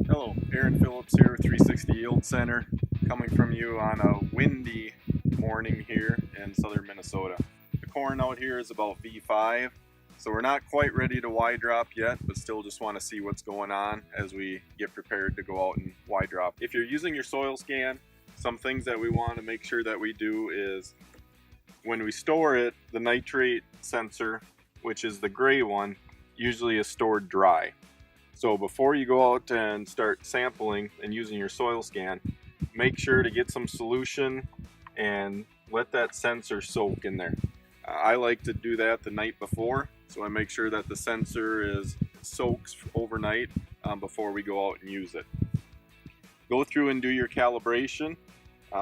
Hello, Aaron Phillips here, 360 Yield Center, coming from you on a windy morning here in southern Minnesota. The corn out here is about V5, so we're not quite ready to Y drop yet, but still just want to see what's going on as we get prepared to go out and Y drop. If you're using your soil scan, some things that we want to make sure that we do is when we store it, the nitrate sensor, which is the gray one, usually is stored dry. So before you go out and start sampling and using your soil scan, make sure to get some solution and let that sensor soak in there. I like to do that the night before, so I make sure that the sensor soaks overnight before we go out and use it. Go through and do your calibration,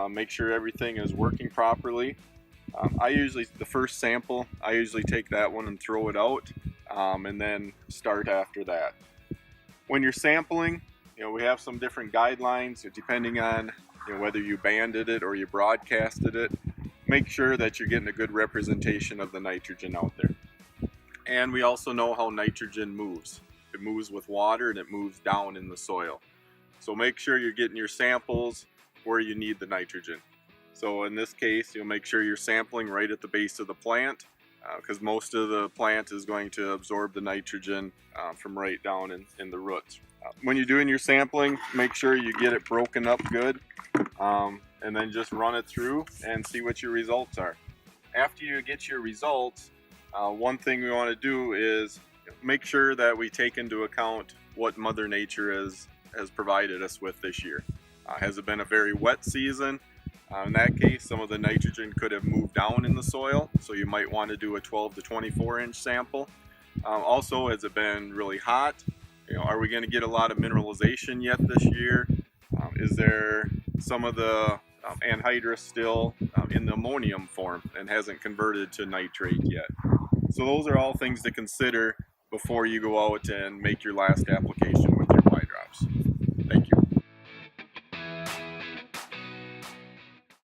make sure everything is working properly. The first sample, I usually take that one and throw it out, and then start after that. When you're sampling, we have some different guidelines depending on whether you banded it or you broadcasted it. Make sure that you're getting a good representation of the nitrogen out there. And we also know how nitrogen moves. It moves with water and it moves down in the soil. So make sure you're getting your samples where you need the nitrogen. So in this case, you'll make sure you're sampling right at the base of the plant, because most of the plant is going to absorb the nitrogen from right down in the roots. When you're doing your sampling, make sure you get it broken up good, and then just run it through and see what your results are. After you get your results, one thing we want to do is make sure that we take into account what Mother Nature has provided us with this year. Has it been a very wet season? In that case, some of the nitrogen could have moved down in the soil, so you might want to do a 12 to 24 inch sample. Also, has it been really hot? Are we going to get a lot of mineralization yet this year? Is there some of the anhydrous still in the ammonium form and hasn't converted to nitrate yet? So those are all things to consider before you go out and make your last application with